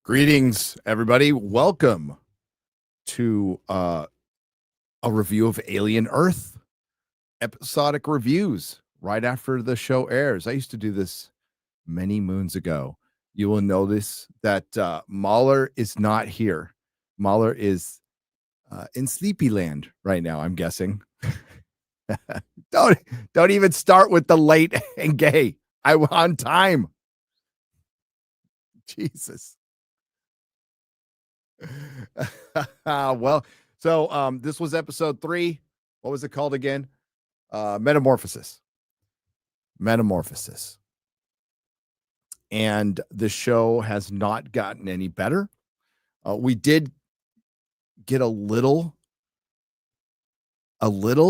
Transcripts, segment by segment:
Greetings, everybody. Welcome to a review of Alien Earth, episodic reviews right after the show airs. I used to do this many moons ago. You will notice that Mahler is not here. Mahler is in Sleepyland right now, I'm guessing. don't even start with the late and gay. I'm on time. Jesus. Well, so this was episode 3. What was it called again? Metamorphosis. And the show has not gotten any better. We did get a little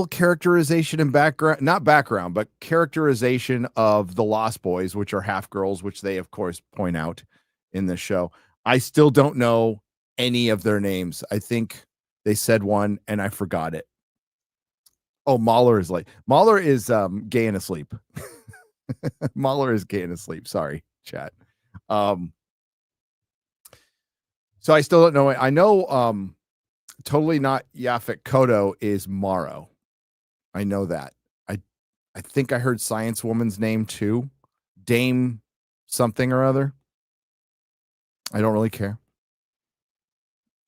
characterization and background, not background, but characterization of the Lost Boys, which are half girls, which they of course point out in the show. I still don't know any of their names. I think they said one and I forgot it. Oh, Mahler is gay and asleep. Mahler is gay and asleep. Sorry, chat. So I still don't know. I know totally not Yaphet Kotto is Morrow. I know that. I think I heard Science Woman's name too. Dame something or other. I don't really care.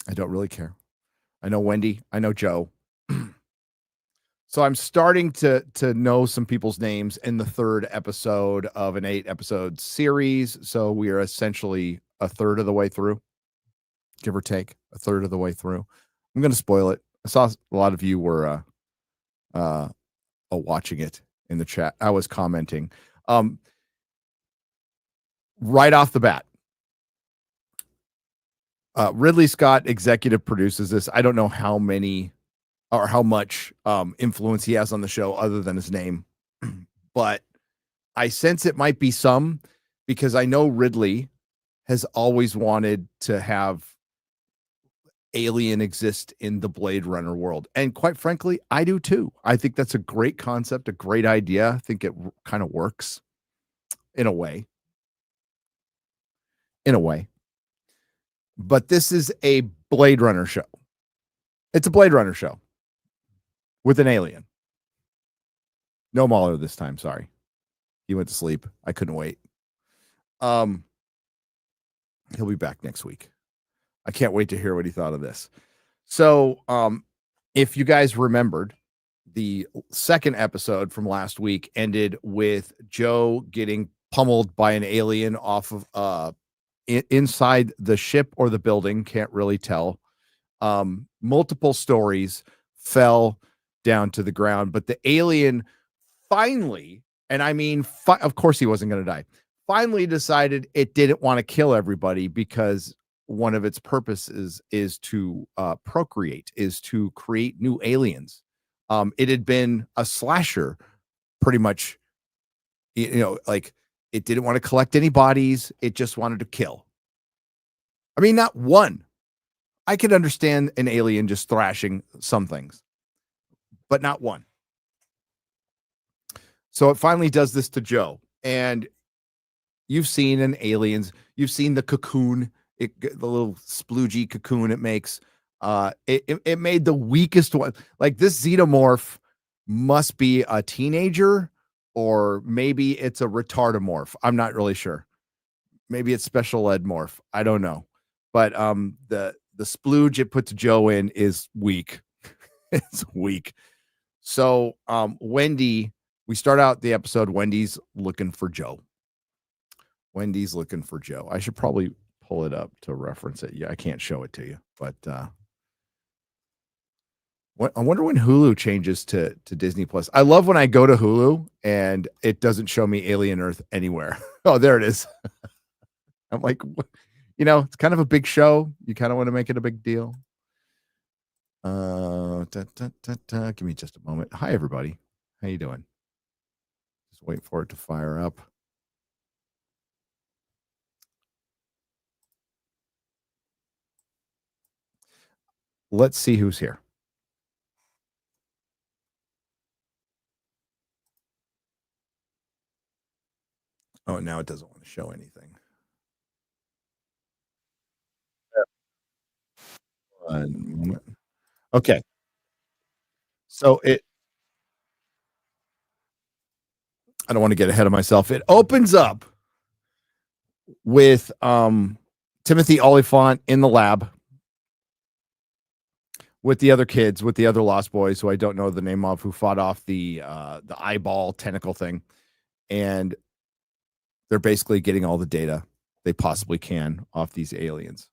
I know Wendy. I know Joe. So I'm starting to know some people's names in the 3rd episode of an 8-episode series. So we are essentially a third of the way through, give or take a third of the way through. I'm going to spoil it. I saw a lot of you were watching it in the chat. I was commenting right off the bat. Ridley Scott executive produces this. I don't know how many or how much influence he has on the show other than his name. But I sense it might be some, because I know Ridley has always wanted to have Alien exist in the Blade Runner world. And quite frankly, I do too. I think that's a great concept, a great idea. I think it kind of works in a way. But this is a Blade Runner show. It's a Blade Runner show with an alien. No Mahler this time, sorry. He went to sleep. I couldn't wait. He'll be back next week. I can't wait to hear what he thought of this. So, if you guys remembered, the 2nd episode from last week ended with Joe getting pummeled by an alien off of inside the ship or the building, can't really tell. Multiple stories fell down to the ground, but the alien finally, and I mean, of course he wasn't going to die, finally decided it didn't want to kill everybody, because one of its purposes is to procreate, is to create new aliens. It had been a slasher pretty much, like it didn't want to collect any bodies. It just wanted to kill. I mean, not one. I could understand an alien just thrashing some things, but not one. So it finally does this to Joe. And you've seen in Aliens, you've seen the cocoon, the little sploogey cocoon it makes. It made the weakest one. Like, this xenomorph must be a teenager, or maybe it's a retardomorph. I'm not really sure. Maybe it's special ed morph. I don't know. But the splooge it puts Joe in is weak. It's weak. So Wendy, we start out the episode, Wendy's looking for Joe. I should probably pull it up to reference it. Yeah, I can't show it to you, but I wonder when Hulu changes to Disney Plus. I love when I go to Hulu and it doesn't show me Alien Earth anywhere. Oh, there it is. I'm like, it's kind of a big show. You kind of want to make it a big deal. Give me just a moment. Hi, everybody. How you doing? Just wait for it to fire up. Let's see who's here. Oh, now it doesn't want to show anything. 1 moment. Okay. So I don't want to get ahead of myself. It opens up with Timothy Oliphant in the lab with the other kids, with the other Lost Boys, who I don't know the name of, who fought off the eyeball tentacle thing, and they're basically getting all the data they possibly can off these aliens.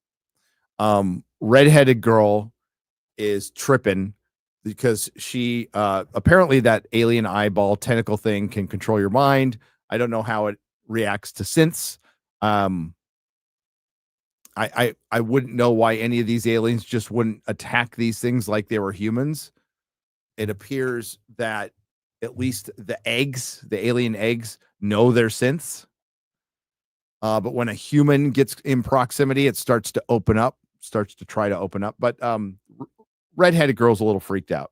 Redheaded girl is tripping because she apparently that alien eyeball tentacle thing can control your mind. I don't know how it reacts to synths. I wouldn't know why any of these aliens just wouldn't attack these things like they were humans. It appears that at least the alien eggs, know their synths. But when a human gets in proximity, it starts to try to open up. But redheaded girl's a little freaked out,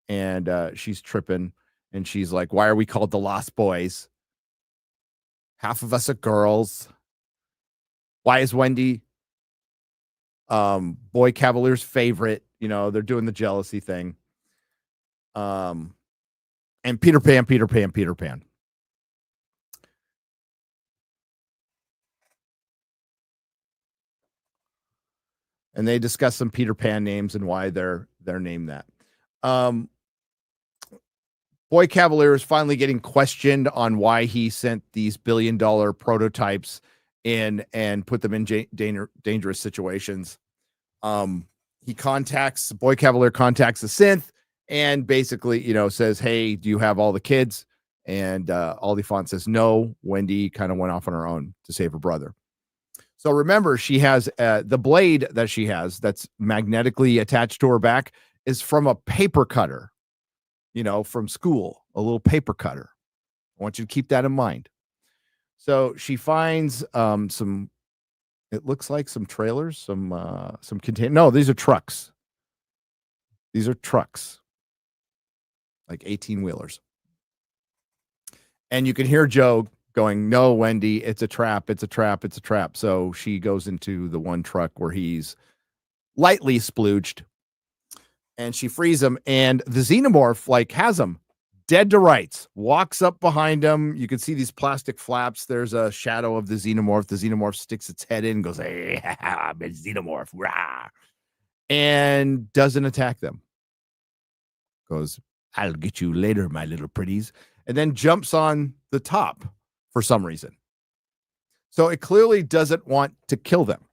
and she's tripping, and she's like, "Why are we called the Lost Boys? Half of us are girls. Why is Wendy Boy Cavalier's favorite?" They're doing the jealousy thing. And Peter Pan. And they discuss some Peter Pan names and why they're named that. Boy Cavalier is finally getting questioned on why he sent these billion-dollar prototypes in and put them in dangerous situations. Boy Cavalier contacts the synth and basically, says, "Hey, do you have all the kids?" And Oliphant says, "No." Wendy kind of went off on her own to save her brother. So remember, she has the blade that she has that's magnetically attached to her back is from a paper cutter, from school, a little paper cutter. I want you to keep that in mind. So she finds some, it looks like some trailers, some container. No, these are trucks. These are trucks, like 18-wheelers. And you can hear Joe going, "No, Wendy, it's a trap. It's a trap. It's a trap." So she goes into the one truck where he's lightly splooged, and she frees him. And the xenomorph has him dead to rights, walks up behind him. You can see these plastic flaps. There's a shadow of the xenomorph. The xenomorph sticks its head in and goes, "Hey, I'm a xenomorph." Rah, and doesn't attack them. Goes, "I'll get you later, my little pretties." And then jumps on the top for some reason. So it clearly doesn't want to kill them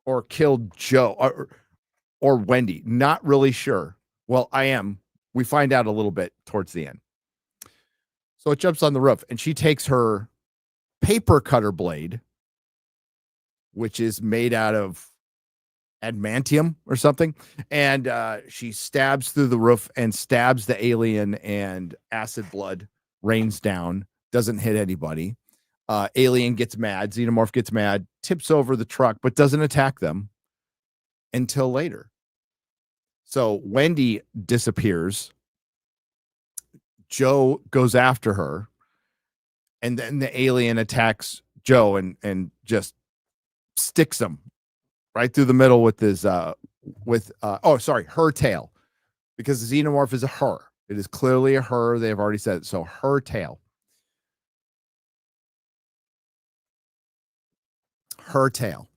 or kill Joe or Wendy. Not really sure. Well, I am. We find out a little bit towards the end. So it jumps on the roof, and she takes her paper cutter blade, which is made out of adamantium or something, and she stabs through the roof and stabs the alien, and acid blood rains down. Doesn't hit anybody. Alien gets mad. Xenomorph gets mad, tips over the truck, but doesn't attack them until later. So Wendy disappears. Joe goes after her, and then the alien attacks Joe and just sticks him right through the middle with his her tail, because the xenomorph is a her. It is clearly a her. They have already said it. So her tail. Her tail.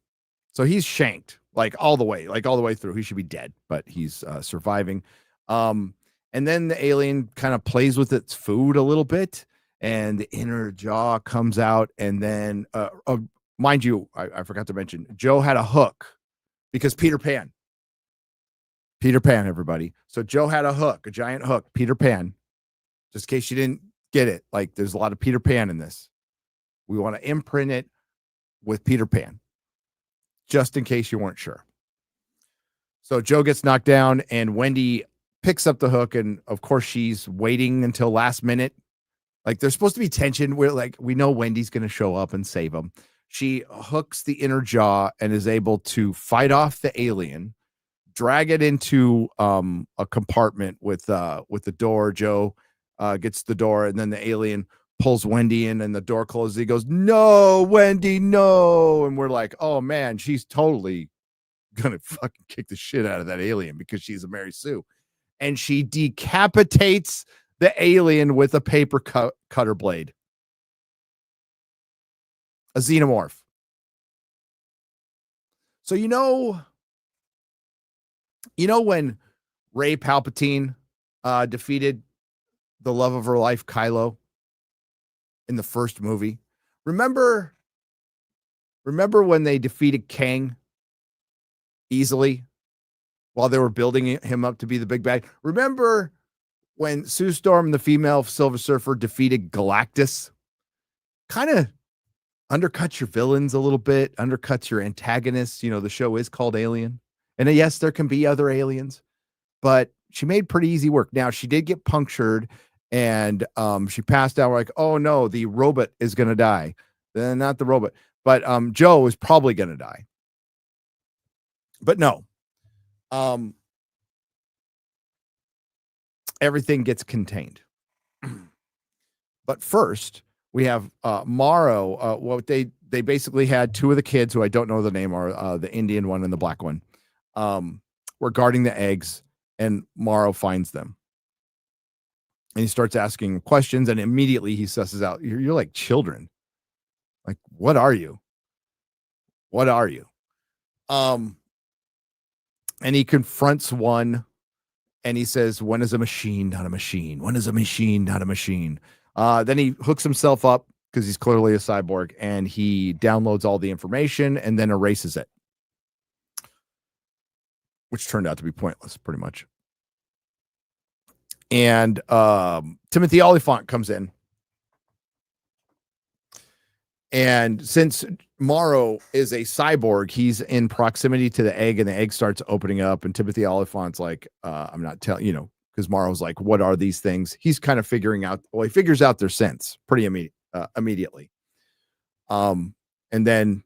So he's shanked all the way through. He should be dead, but he's surviving. And then the alien kind of plays with its food a little bit, and the inner jaw comes out. And then, mind you, I forgot to mention, Joe had a hook because Peter Pan, everybody. So Joe had a hook, a giant hook, Peter Pan, just in case you didn't get it. There's a lot of Peter Pan in this. We want to imprint it with Peter Pan, just in case you weren't sure. So Joe gets knocked down, and Wendy picks up the hook, and of course she's waiting until last minute. There's supposed to be tension where we know Wendy's going to show up and save him. She hooks the inner jaw and is able to fight off the alien, drag it into a compartment with the door. Joe gets the door, and then the alien pulls Wendy in, and the door closes. He goes, "No, Wendy, no." And we're like, "Oh man, she's totally gonna fucking kick the shit out of that alien because she's a Mary Sue. And she decapitates the alien with a paper cutter blade. A xenomorph. So you know when Rey Palpatine defeated the love of her life, Kylo, in the first movie? Remember when they defeated Kang easily while they were building him up to be the big bad? Remember when Sue Storm, the female Silver Surfer, defeated Galactus? Kind of undercuts your villains a little bit, undercuts your antagonists. You know, the show is called Alien. And yes, there can be other aliens, but she made pretty easy work. Now, she did get punctured and she passed out. We're like, oh no, the robot is going to die. Not the robot, but Joe is probably going to die. But no. Everything gets contained. But first, we have Morrow. What they basically had two of the kids who I don't know the name are, the Indian one and the black one, were guarding the eggs, and Morrow finds them. And he starts asking questions, and immediately he susses out, you're like children. Like, what are you? What are you? And he confronts one, and he says, when is a machine not a machine? When is a machine not a machine? Then he hooks himself up because he's clearly a cyborg, and he downloads all the information and then erases it, which turned out to be pointless, pretty much. And Timothy Olyphant comes in. And since Morrow is a cyborg, he's in proximity to the egg, and the egg starts opening up. And Timothy Olyphant's like, I'm not telling, because Morrow's like, what are these things? He's kind of figuring out, he figures out their sense pretty immediately. And then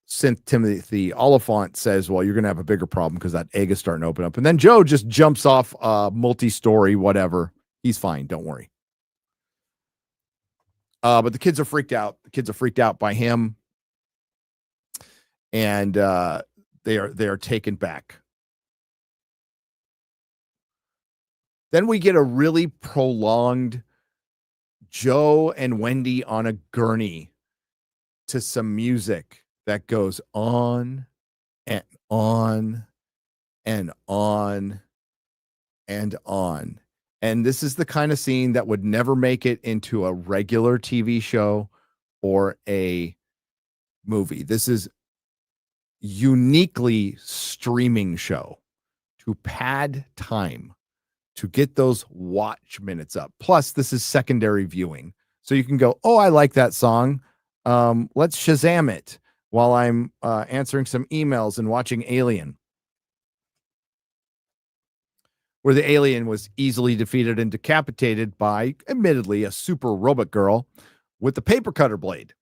since Timothy Olyphant says, well, you're going to have a bigger problem because that egg is starting to open up. And then Joe just jumps off multi-story, whatever. He's fine. Don't worry. But the kids are freaked out. The kids are freaked out by him. And they are taken back. Then we get a really prolonged Joe and Wendy on a gurney to some music that goes on and on and on and on. And this is the kind of scene that would never make it into a regular TV show or a movie. This is uniquely streaming show to pad time, to get those watch minutes up. Plus, this is secondary viewing. So you can go, oh, I like that song. Let's Shazam it while I'm answering some emails and watching Alien, where the alien was easily defeated and decapitated by, admittedly, a super robot girl with the paper cutter blade.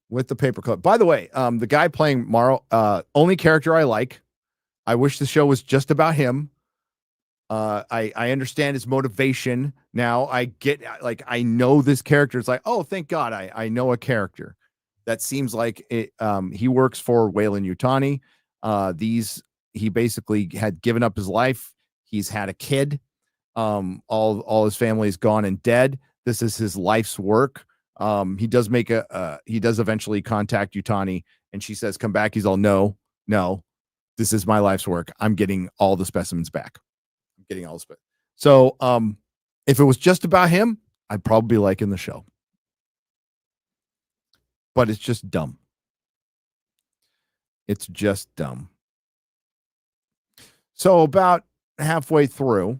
With the paper cutter. By the way, the guy playing Morrow, only character I like. I wish the show was just about him. I understand his motivation. Now I get, like, I know this character. It's like, oh, thank God I know a character. That seems like it. He works for Weyland-Yutani. He basically had given up his life. He's had a kid. All his family is gone and dead. This is his life's work. He does eventually contact Yutani, and she says, come back. He's all, no, this is my life's work. I'm getting all the specimens back. I'm getting all the specimens. So, if it was just about him, I'd probably be liking the show, but it's just dumb. It's just dumb. So about halfway through,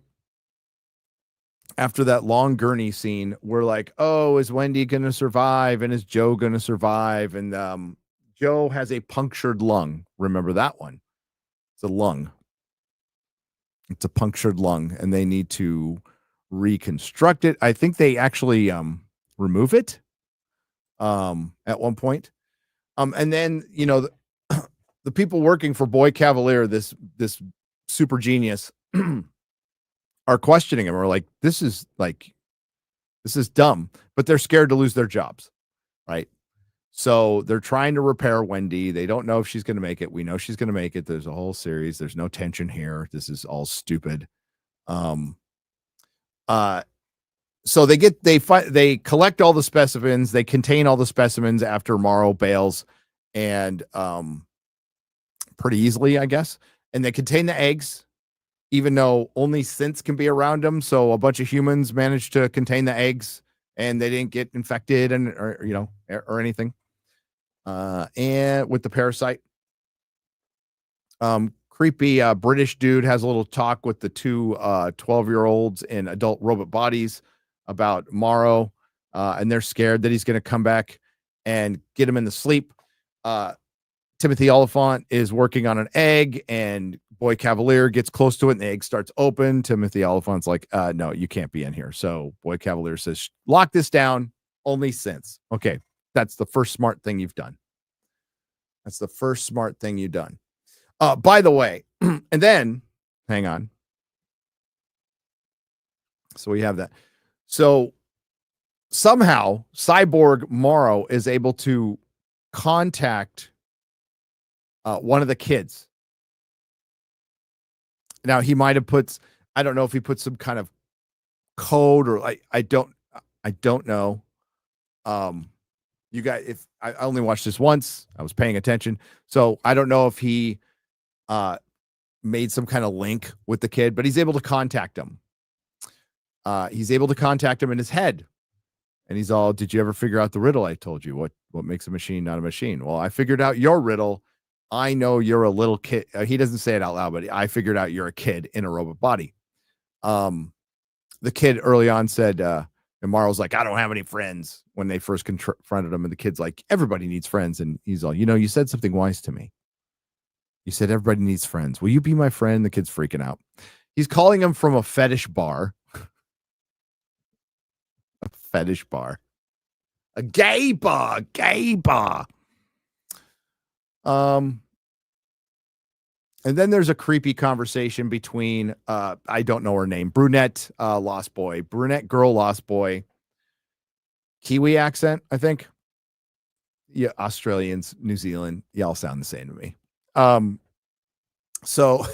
after that long gurney scene, we're like, oh, is Wendy going to survive? And is Joe going to survive? And Joe has a punctured lung. Remember that one? It's a lung. It's a punctured lung, and they need to reconstruct it. I think they actually remove it at one point. And then, the people working for Boy Cavalier, this super genius, are questioning him. We're like, this is dumb, but they're scared to lose their jobs, right? So they're trying to repair Wendy. They don't know if she's going to make it. We know she's going to make it. There's a whole series. There's no tension here. This is all stupid. So they collect all the specimens. They contain all the specimens after Morrow bails, and pretty easily, I guess. And they contain the eggs, even though only synths can be around them. So a bunch of humans managed to contain the eggs, and they didn't get infected or anything. And with the parasite, creepy British dude has a little talk with the two 12-year-olds in adult robot bodies about Morrow, and they're scared that he's going to come back and get him in the sleep. Timothy Oliphant is working on an egg, and Boy Cavalier gets close to it, and the egg starts open. Timothy Oliphant's like, no, you can't be in here. So Boy Cavalier says, lock this down, only synths. Okay, that's the first smart thing you've done. That's the first smart thing you've done. By the way, and then, hang on. So we have that. So somehow Cyborg Morrow is able to contact one of the kids. Now he might have I don't know if he put some kind of code, or I don't know. You guys, if I only watched this once, I was paying attention. So I don't know if he made some kind of link with the kid, but he's able to contact him. He's able to contact him in his head. And he's all, did you ever figure out the riddle I told you? What makes a machine not a machine? Well, I figured out your riddle. I know you're a little kid. He doesn't say it out loud, but I figured out you're a kid in a robot body. The kid early on said, and Morrow's like, I don't have any friends, when they first confronted him. And the kid's like, everybody needs friends. And he's all, you said something wise to me. You said everybody needs friends. Will you be my friend? The kid's freaking out. He's calling him from a fetish bar. A fetish bar. A gay bar. And then there's a creepy conversation between I don't know her name, brunette lost boy, brunette girl lost boy, Kiwi accent, I think. Yeah, Australians, New Zealand, y'all sound the same to me. So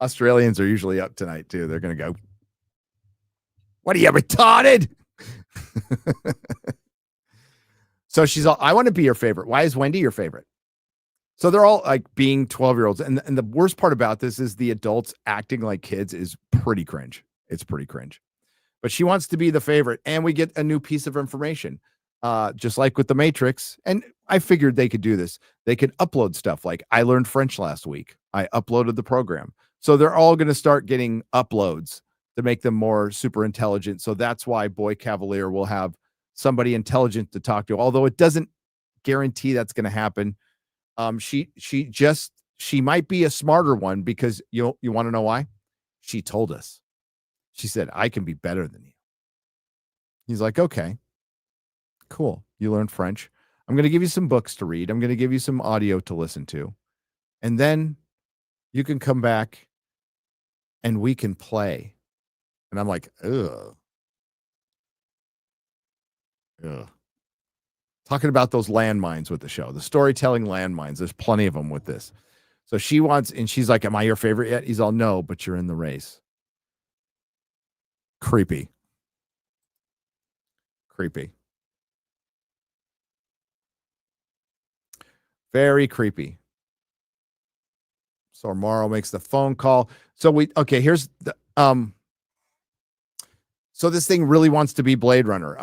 Australians are usually up tonight too. They're gonna go, what are you, retarded? So she's all, I want to be your favorite. Why is Wendy your favorite? So they're all like being 12-year-olds. And the worst part about this is the adults acting like kids is pretty cringe. It's pretty cringe. But she wants to be the favorite. And we get a new piece of information, just like with the Matrix. And I figured they could do this. They could upload stuff like, I learned French last week. I uploaded the program. So they're all going to start getting uploads to make them more super intelligent. So that's why Boy Cavalier will have somebody intelligent to talk to, although it doesn't guarantee that's going to happen. She might be a smarter one, because you want to know why? She told us. She said, I can be better than you. He's like, okay, cool. You learned French. I'm going to give you some books to read. I'm going to give you some audio to listen to. And then you can come back and we can play. And I'm like, ugh. Talking about those landmines with the show, the storytelling landmines. There's plenty of them with this. So she wants, and she's like, am I your favorite yet? He's all, no, but you're in the race. Creepy. Very creepy. So Morrow makes the phone call. So here's the, so this thing really wants to be Blade Runner.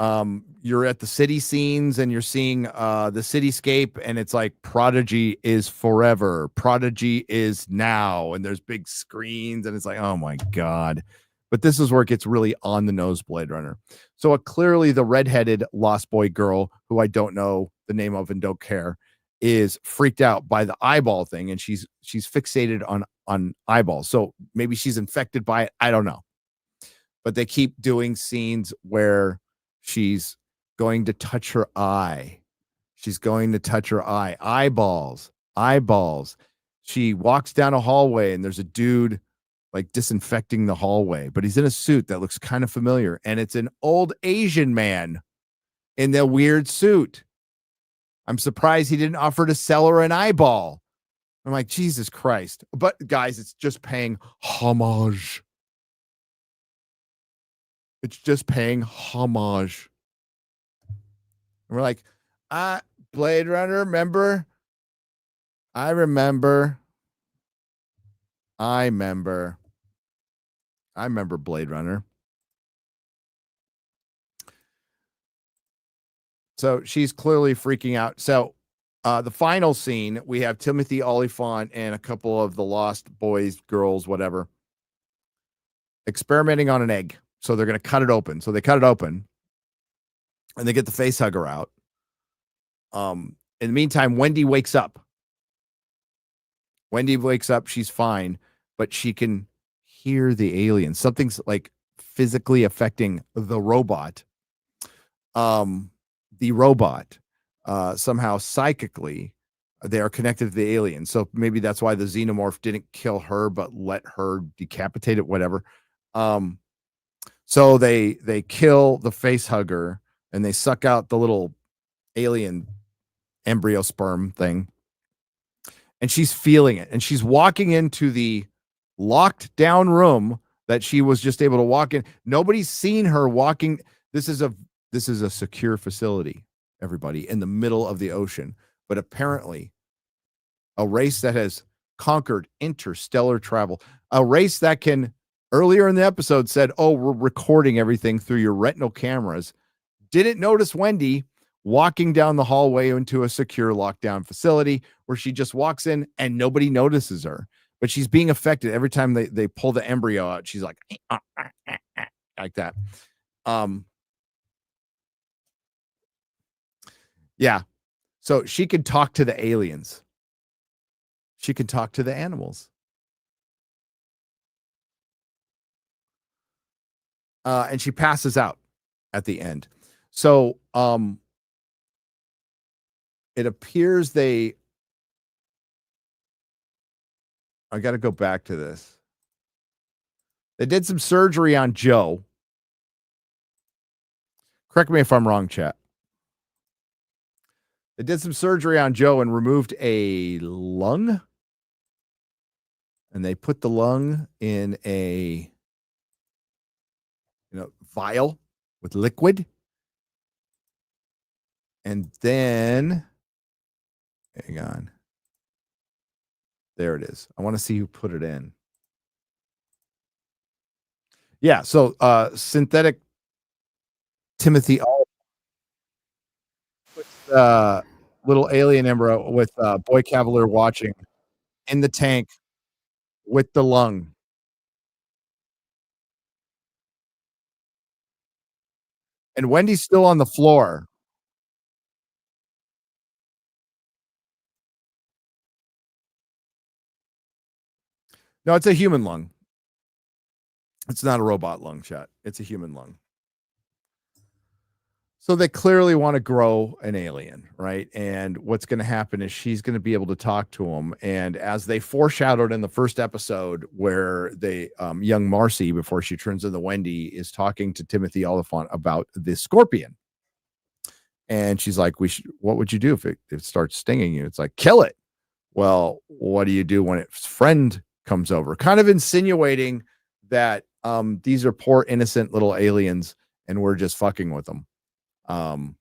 You're at the city scenes and you're seeing the cityscape, and it's like Prodigy is forever. Prodigy is now. And there's big screens and it's like, oh my God. But this is where it gets really on the nose Blade Runner. So clearly the redheaded lost boy girl, who I don't know the name of and don't care, is freaked out by the eyeball thing. And she's fixated on eyeballs. So maybe she's infected by it. I don't know. But they keep doing scenes where she's going to touch her eye. She's going to touch her eye. Eyeballs. She walks down a hallway and there's a dude like disinfecting the hallway, but he's in a suit that looks kind of familiar. And it's an old Asian man in the weird suit. I'm surprised he didn't offer to sell her an eyeball. I'm like, Jesus Christ. But guys, it's just paying homage. It's just paying homage. And we're like, Blade Runner, remember? I remember Blade Runner. So she's clearly freaking out. So the final scene, we have Timothy Olyphant and a couple of the lost boys, girls, whatever, experimenting on an egg. So they're going to cut it open. So they cut it open and they get the face hugger out. In the meantime, Wendy wakes up. She's fine, but she can hear the alien. Something's like physically affecting the robot. Somehow psychically, they are connected to the alien. So maybe that's why the xenomorph didn't kill her, but let her decapitate it, whatever. So they kill the face hugger and they suck out the little alien embryo sperm thing. And she's feeling it. And she's walking into the locked down room that she was just able to walk in. Nobody's seen her walking. This is a secure facility, everybody, in the middle of the ocean. But apparently, a race that has conquered interstellar travel, a race that can, earlier in the episode, said, oh, we're recording everything through your retinal cameras, didn't notice Wendy walking down the hallway into a secure lockdown facility where she just walks in and nobody notices her. But she's being affected every time they pull the embryo out. She's like that. Yeah. So she can talk to the aliens. She can talk to the animals. And she passes out at the end. So it appears I got to go back to this. They did some surgery on Joe. Correct me if I'm wrong, chat. They did some surgery on Joe and removed a lung. And they put the lung in a vial with liquid. And then, hang on. There it is. I want to see who put it in. Yeah, so synthetic Timothy with little alien embryo with Boy Cavalier watching in the tank with the lung. And Wendy's still on the floor. No, it's a human lung. It's not a robot lung, chat. It's a human lung. So they clearly want to grow an alien, right? And what's going to happen is she's going to be able to talk to him. And as they foreshadowed in the first episode, where young Marcy, before she turns into Wendy, is talking to Timothy Olyphant about the scorpion. And she's like, what would you do if it starts stinging you? It's like, kill it. Well, what do you do when its friend comes over? Kind of insinuating that these are poor, innocent little aliens and we're just fucking with them. I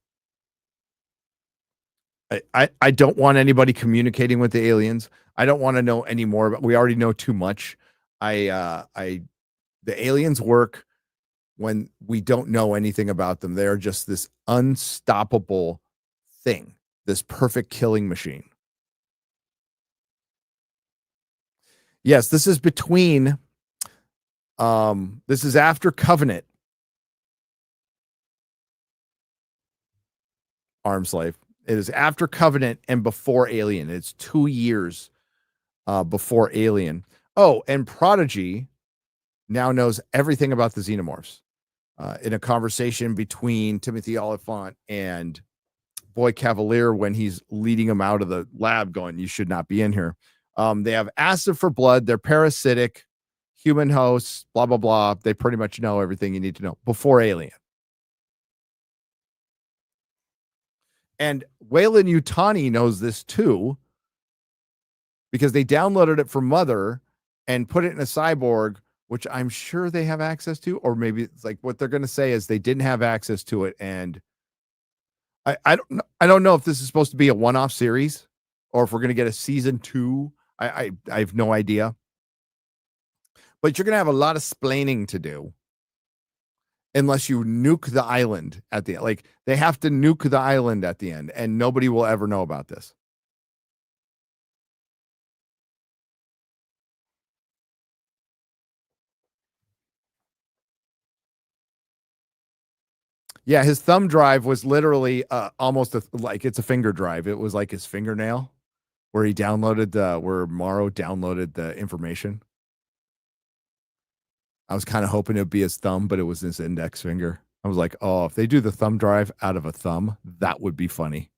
don't want anybody communicating with the aliens. I don't want to know any more, but we already know too much. The aliens work when we don't know anything about them. They are just this unstoppable thing, this perfect killing machine. Yes, this is between this is after Covenant. Armslave. It is after Covenant and before Alien. It's 2 years before Alien. Oh, and Prodigy now knows everything about the xenomorphs. In a conversation between Timothy Olyphant and Boy Cavalier when he's leading him out of the lab going, you should not be in here. They have acid for blood. They're parasitic, human hosts, blah, blah, blah. They pretty much know everything you need to know before Alien. And Wayland Yutani knows this too, because they downloaded it from Mother and put it in a cyborg, which I'm sure they have access to, or maybe it's like what they're going to say is they didn't have access to it. And I don't know if this is supposed to be a one-off series or if we're going to get a season 2. I have no idea. But you're going to have a lot of splaining to do unless you nuke the island at the end. Like, they have to nuke the island at the end, and nobody will ever know about this. Yeah, his thumb drive was literally almost like it's a finger drive. It was like his fingernail where he downloaded where Morrow downloaded the information. I was kind of hoping it would be his thumb, but it was his index finger. I was like, oh, if they do the thumb drive out of a thumb, that would be funny.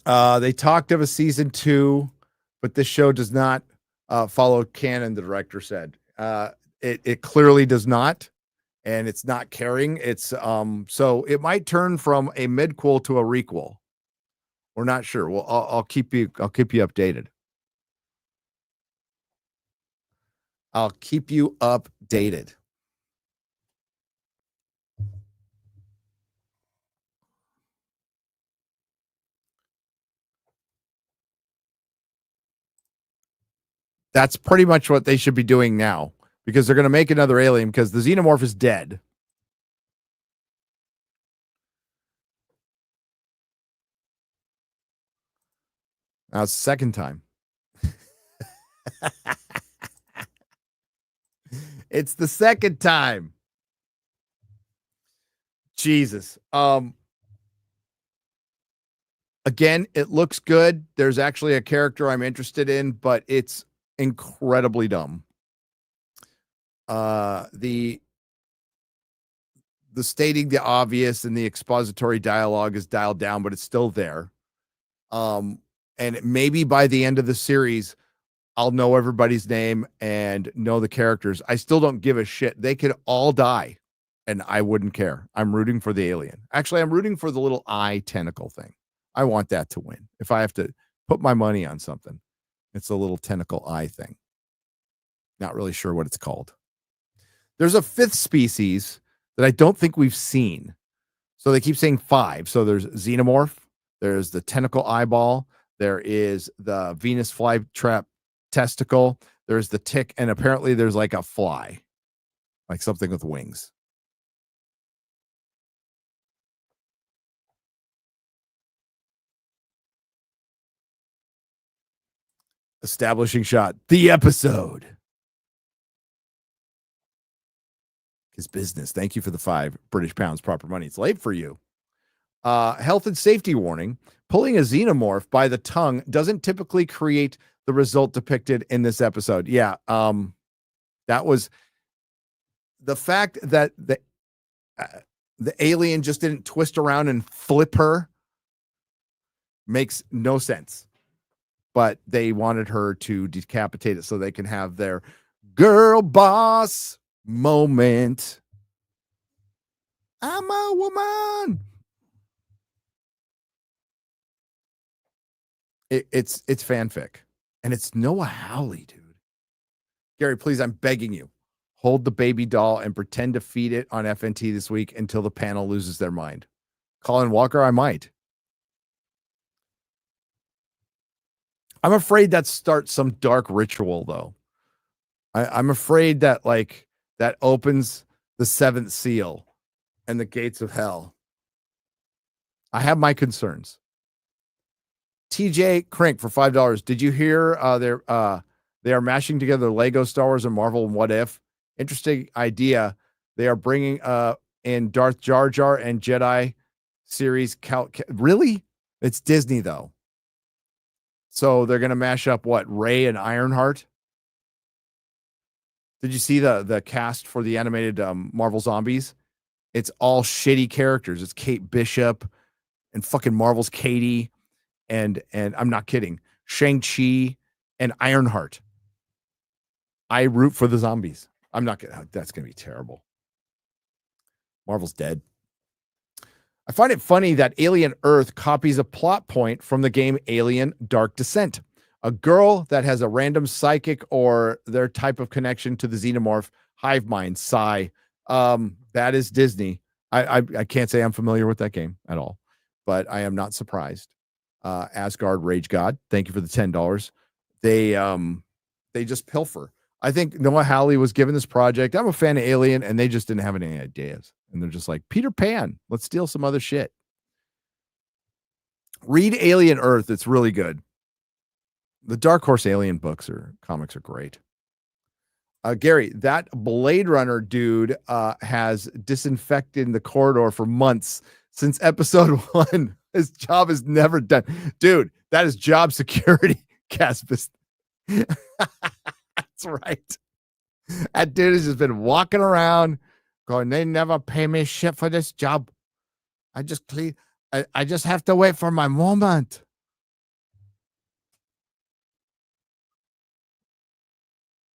They talked of a season 2, but this show does not follow canon, the director said. It clearly does not, and it's not caring. It's so it might turn from a midquel to a requel. We're not sure. Well, I'll keep you updated. I'll keep you updated. That's pretty much what they should be doing now, because they're going to make another alien because the xenomorph is dead. Now it's the second time. It's the second time. Jesus. Again, it looks good. There's actually a character I'm interested in, but it's incredibly dumb. The stating the obvious and the expository dialogue is dialed down, but it's still there. And maybe by the end of the series, I'll know everybody's name and know the characters. I still don't give a shit. They could all die and I wouldn't care. I'm rooting for the alien. Actually, I'm rooting for the little eye tentacle thing. I want that to win. If I have to put my money on something, it's a little tentacle eye thing. Not really sure what it's called. There's a 5th species that I don't think we've seen. So they keep saying 5. So there's xenomorph, there's the tentacle eyeball, there is the Venus flytrap testicle, there's the tick, and apparently there's like a fly, like something with wings. Establishing shot, the episode. His business. Thank you for the 5 British pounds, proper money. It's late for you. Health and safety warning. Pulling a xenomorph by the tongue doesn't typically create the result depicted in this episode. Yeah. That was the fact that the alien just didn't twist around and flip her makes no sense. But they wanted her to decapitate it so they can have their girl boss moment. I'm a woman. It's fanfic, and it's Noah Hawley, dude. Gary, please, I'm begging you, hold the baby doll and pretend to feed it on FNT this week until the panel loses their mind. Colin Walker, I might. I'm afraid that starts some dark ritual, though. I'm afraid that like that opens the 7th seal and the gates of hell. I have my concerns. TJ Crink for $5. Did you hear they are mashing together Lego, Star Wars, and Marvel and What If? Interesting idea. They are bringing in Darth Jar Jar and Jedi series. Really? It's Disney though. So they're going to mash up what? Rey and Ironheart? Did you see the cast for the animated Marvel Zombies? It's all shitty characters. It's Kate Bishop and fucking Marvel's Katie. And I'm not kidding, Shang-Chi and Ironheart. I root for the zombies. I'm not gonna. That's gonna be terrible. Marvel's dead. I find it funny that Alien Earth copies a plot point from the game Alien Dark Descent. A girl that has a random psychic or their type of connection to the xenomorph hive mind. Sigh. That is Disney. I can't say I'm familiar with that game at all, but I am not surprised. Asgard Rage God, thank you for the $10. They just pilfer. I think Noah Hawley was given this project. I'm a fan of Alien, and they just didn't have any ideas. And they're just like, Peter Pan, let's steal some other shit. Read Alien Earth. It's really good. The Dark Horse Alien comics are great. Gary, that Blade Runner dude has disinfected the corridor for months since episode 1. His job is never done. Dude, that is job security, Caspis. That's right. That dude has just been walking around going, they never pay me shit for this job. I just clean. I just have to wait for my moment.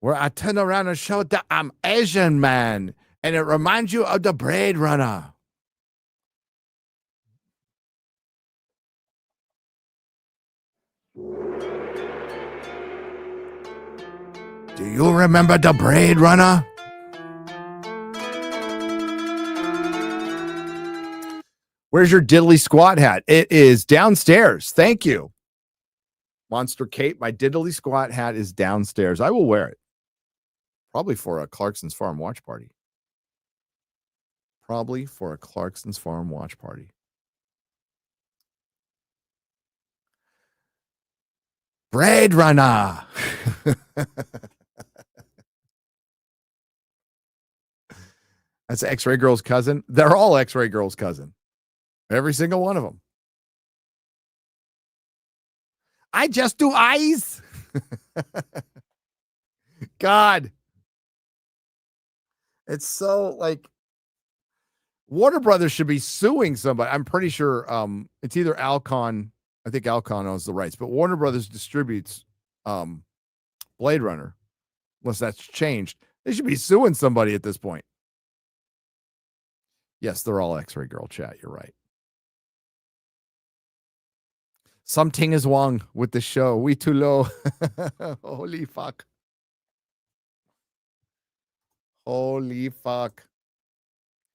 Where I turn around and show that I'm Asian man, and it reminds you of the Blade Runner. Do you remember the Blade Runner? Where's your diddly squat hat? It is downstairs. Thank you. Monster Kate, my diddly squat hat is downstairs. I will wear it. Probably for a Clarkson's Farm watch party. Blade Runner. That's X-Ray Girl's cousin. They're all X-Ray Girl's cousin. Every single one of them. I just do eyes. God. It's so like Warner Brothers should be suing somebody. I'm pretty sure it's either Alcon. I think Alcon owns the rights, but Warner Brothers distributes Blade Runner. Unless that's changed. They should be suing somebody at this point. Yes, they're all X-Ray Girl chat. You're right. Something is wrong with the show. We too low. Holy fuck. Holy fuck.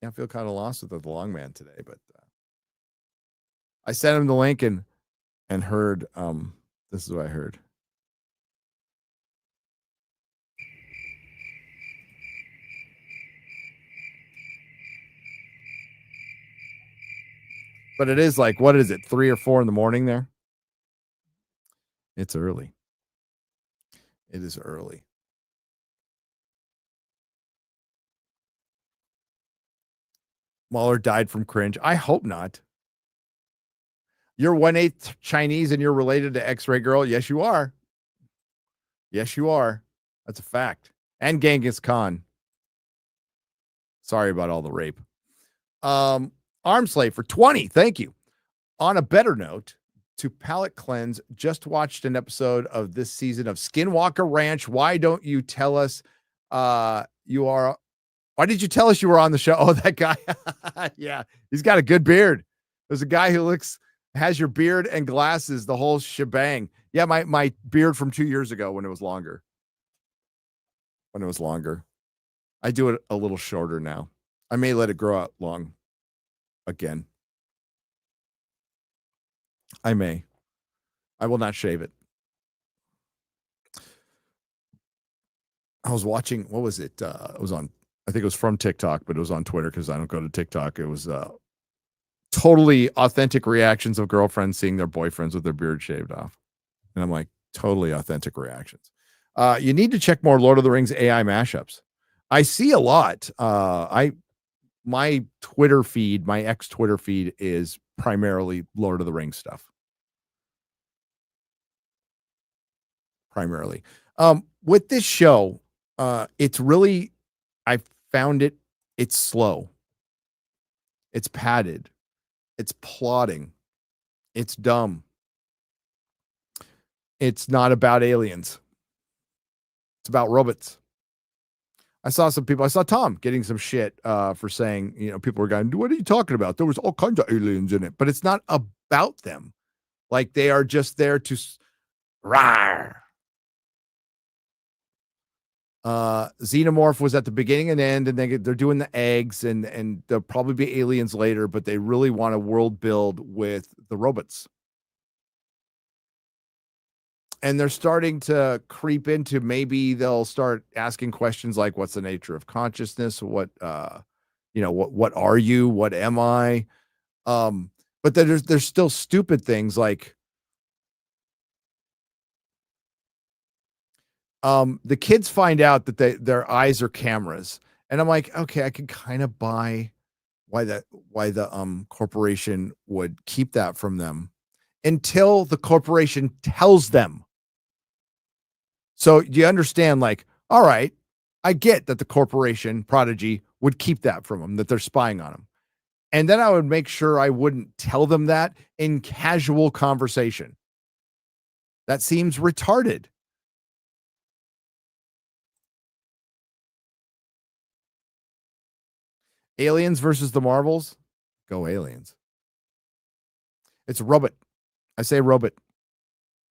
Yeah, I feel kind of lost with the long man today, but I sent him the link and heard this is what I heard. But it is like, what is it, 3 or 4 in the morning there? It's early. It is early. Mahler died from cringe. I hope not. You're 1/8 Chinese and you're related to X-Ray Girl. Yes, you are. Yes, you are. That's a fact. And Genghis Khan. Sorry about all the rape. Armslave for 20. Thank you. On a better note, to palate cleanse, just watched an episode of this season of Skinwalker Ranch. Why don't you tell us why did you tell us you were on the show? Oh, that guy. Yeah, he's got a good beard. There's a guy who has your beard and glasses, the whole shebang. Yeah, my beard from 2 years ago when it was longer. I do it a little shorter now. I may let it grow out long again. I may. I will not shave it. I was watching, what was it? It was on, I think it was from TikTok, but it was on Twitter because I don't go to TikTok. It was totally authentic reactions of girlfriends seeing their boyfriends with their beard shaved off. And I'm like, totally authentic reactions. You need to check more Lord of the Rings AI mashups. I see a lot. My Twitter feed, my ex Twitter feed is primarily Lord of the Rings stuff. Primarily. With this show, it's really, I found it's slow. It's padded. It's plotting. It's dumb. It's not about aliens. It's about robots. I saw some people. I saw Tom getting some shit for saying, people were going, "What are you talking about? There was all kinds of aliens in it," but it's not about them. Like they are just there to rawr. Xenomorph was at the beginning and end, and they're doing the eggs, and there'll probably be aliens later, but they really want a world build with the robots. And they're starting to creep into, maybe they'll start asking questions like, what's the nature of consciousness? What are you? What am I? But there's still stupid things like the kids find out that their eyes are cameras, and I'm like, okay, I can kind of buy why the corporation would keep that from them until the corporation tells them. So you understand, like, all right, I get that the corporation Prodigy would keep that from them, that they're spying on them. And then I would make sure I wouldn't tell them that in casual conversation. That seems retarded. Aliens versus the Marvels. Go Aliens. It's a robot. I say robot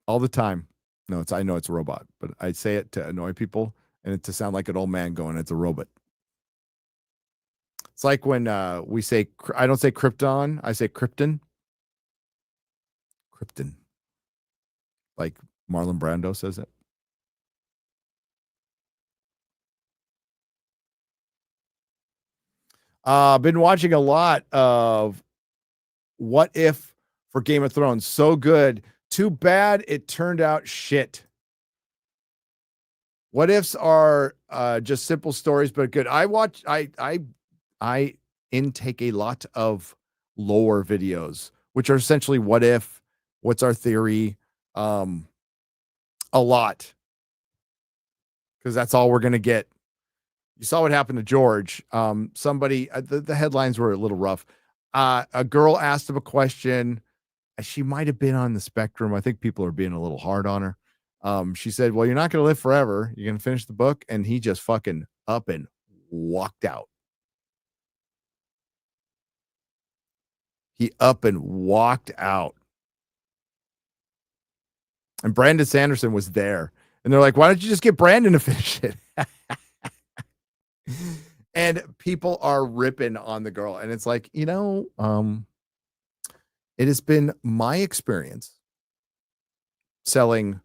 all the time. No, I know it's a robot, but I say it to annoy people and to sound like an old man going, it's a robot. It's like when we say, I don't say Krypton, I say Krypton. Krypton. Like Marlon Brando says it. Been watching a lot of What If for Game of Thrones. So good. Too bad it turned out shit. What ifs are just simple stories, but good. I intake a lot of lore videos, which are essentially what if, what's our theory, a lot, because that's all we're gonna get. You saw what happened to George. Somebody, the headlines were a little rough. A girl asked him a question. She might have been on the spectrum. I think people are being a little hard on her. She said, well, you're not going to live forever. You're going to finish the book. And he just fucking up and walked out. He up and walked out. And Brandon Sanderson was there. And they're like, why don't you just get Brandon to finish it? And people are ripping on the girl. And it's like, it has been my experience selling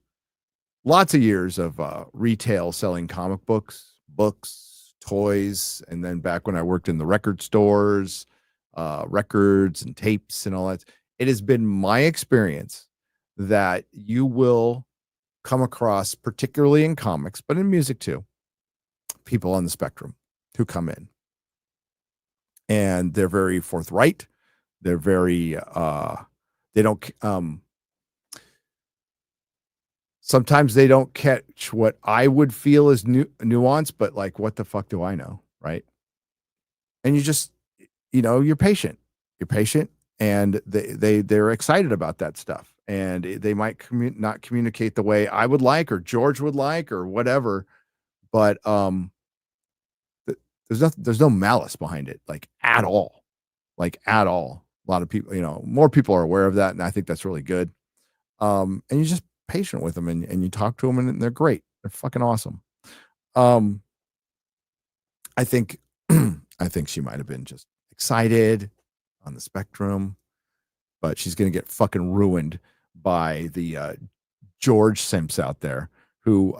lots of years of retail, selling comic books, toys, and then back when I worked in the record stores, records and tapes and all that. It has been my experience that you will come across, particularly in comics, but in music too, people on the spectrum who come in. And they're very forthright. They're very, they don't, sometimes they don't catch what I would feel is nuance, but like, what the fuck do I know? Right. And you just, you're patient, and they're excited about that stuff. And they might not communicate the way I would like, or George would like, or whatever. But, there's no malice behind it, like at all. A lot of people, more people are aware of that. And I think that's really good. And you're just patient with them, and you talk to them, and they're great. They're fucking awesome. I think she might have been just excited on the spectrum, but she's going to get fucking ruined by the George simps out there who,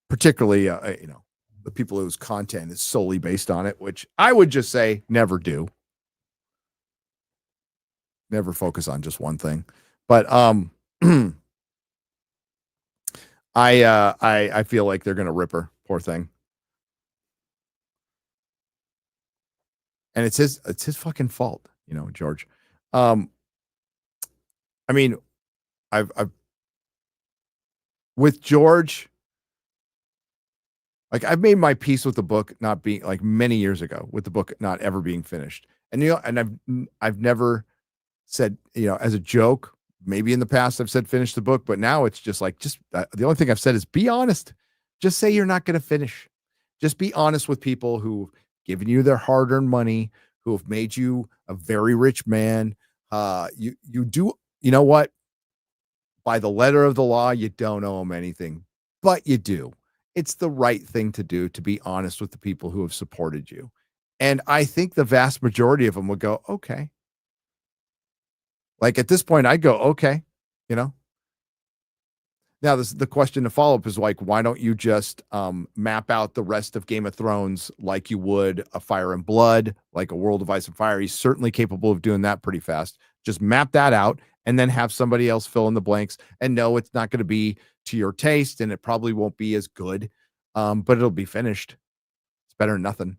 particularly, the people whose content is solely based on it, which I would just say never do. Never focus on just one thing. But I feel like they're gonna rip her, poor thing. And it's his fucking fault, George. I mean, I've with George, like, I've made my peace with the book not being, like, many years ago, with the book not ever being finished. And I've never said, as a joke, maybe in the past I've said finish the book, but now it's just like, the only thing I've said is be honest. Just say you're not going to finish. Just be honest with people who've given you their hard-earned money, who have made you a very rich man. You do, you know what? By the letter of the law, you don't owe them anything, but you do. It's the right thing to do, to be honest with the people who have supported you. And I think the vast majority of them would go, okay. Like at this point, I'd go, okay, you know. Now, the question to follow up is like, why don't you just map out the rest of Game of Thrones like you would a Fire and Blood, like a World of Ice and Fire? He's certainly capable of doing that pretty fast. Just map that out and then have somebody else fill in the blanks. And no, it's not going to be to your taste, and it probably won't be as good, but it'll be finished. It's better than nothing.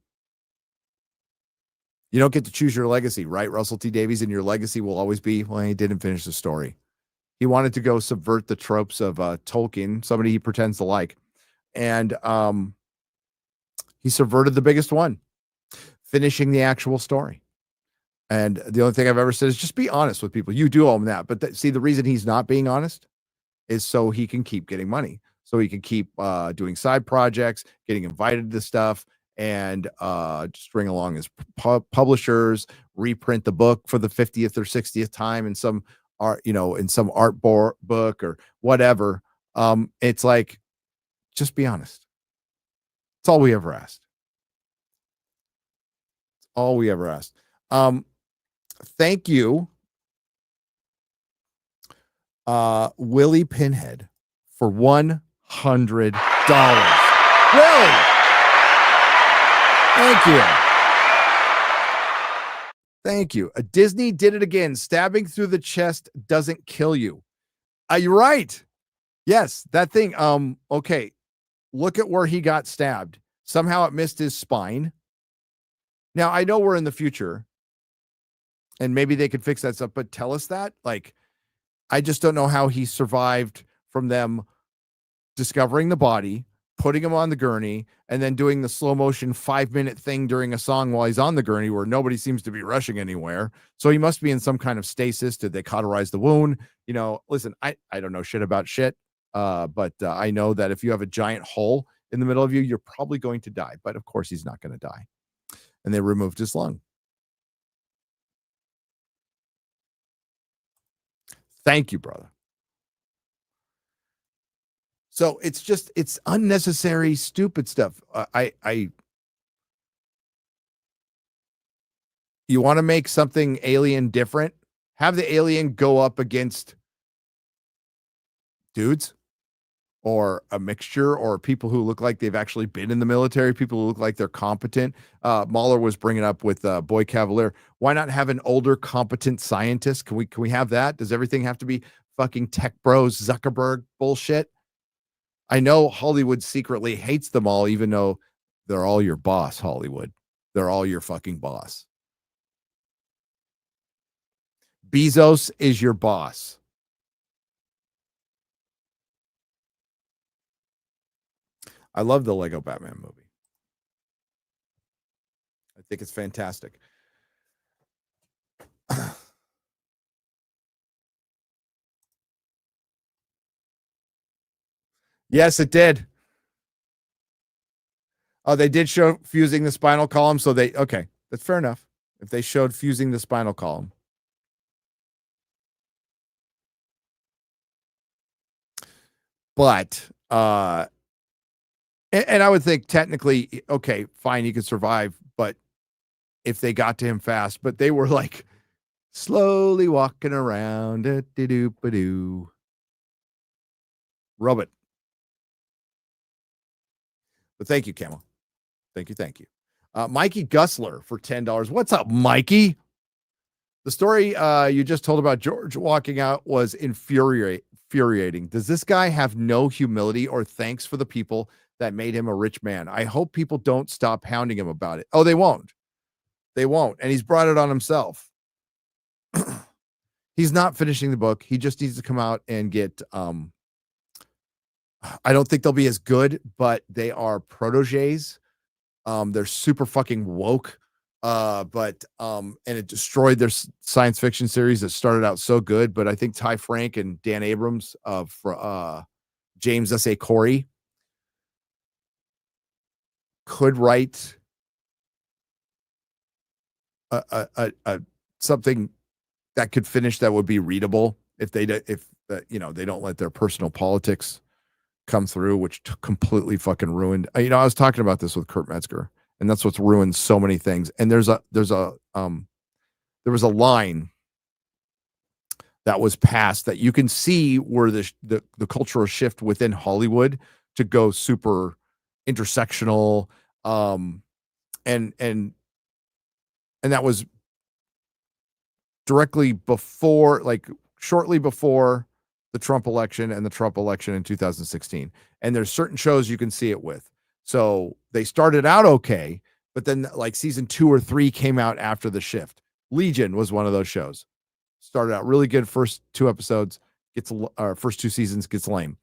You don't get to choose your legacy, right, Russell T. Davies? And your legacy will always be, well, he didn't finish the story. He wanted to go subvert the tropes of Tolkien, somebody he pretends to like. And he subverted the biggest one, finishing the actual story. And the only thing I've ever said is just be honest with people. You do owe him that. But see, the reason he's not being honest is so he can keep getting money. So he can keep doing side projects, getting invited to stuff, and just bring along his publishers, reprint the book for the 50th or 60th time in some art, in some art book or whatever. It's like, just be honest. It's all we ever asked. It's all we ever asked. Thank you, Willie Pinhead, for $100. Willie, thank you. Thank you. Disney did it again. Stabbing through the chest doesn't kill you. You're right. Yes, that thing. Okay. Look at where he got stabbed. Somehow it missed his spine. Now, I know we're in the future and maybe they could fix that stuff, but tell us that. Like, I just don't know how he survived from them discovering the body, putting him on the gurney, and then doing the slow motion 5-minute thing during a song while he's on the gurney where nobody seems to be rushing anywhere. So he must be in some kind of stasis. Did they cauterize the wound? Listen, I don't know shit about shit. But I know that if you have a giant hole in the middle of you, you're probably going to die. But of course, he's not going to die. And they removed his lung. Thank you, brother. So it's unnecessary, stupid stuff. You want to make something alien different? Have the alien go up against dudes or a mixture or people who look like they've actually been in the military, people who look like they're competent. Mahler was bringing up with Boy Cavalier. Why not have an older, competent scientist? Can we have that? Does everything have to be fucking tech bros, Zuckerberg bullshit? I know Hollywood secretly hates them all, even though they're all your boss, Hollywood. They're all your fucking boss. Bezos is your boss. I love the Lego Batman movie. I think it's fantastic. Yes, it did. Oh, they did show fusing the spinal column. So okay, that's fair enough. If they showed fusing the spinal column. But, and I would think technically, okay, fine, he could survive. But if they got to him fast, but they were like slowly walking around. Robot. But thank you, Camel. Thank you. Mikey Gussler for $10. What's up, Mikey? The story you just told about George walking out was infuriating. Does this guy have no humility or thanks for the people that made him a rich man? I hope people don't stop hounding him about it. Oh, they won't. They won't. And he's brought it on himself. He's not finishing the book. He just needs to come out and get I don't think they'll be as good, but they are proteges. They're super fucking woke. And it destroyed their science fiction series that started out so good. But I think Ty Frank and Dan Abrams for James S.A. Corey could write something that could finish that would be readable if they don't let their personal politics come through, which completely fucking ruined. I was talking about this with Kurt Metzger, and that's what's ruined so many things. And there was a line that was passed that you can see where the cultural shift within Hollywood to go super intersectional, and that was directly before, like shortly before the Trump election and the Trump election in 2016. And there's certain shows you can see it with. So they started out okay, but then like season 2 or 3 came out after the shift. Legion was one of those shows. Started out really good, first 2 episodes, first 2 seasons gets lame.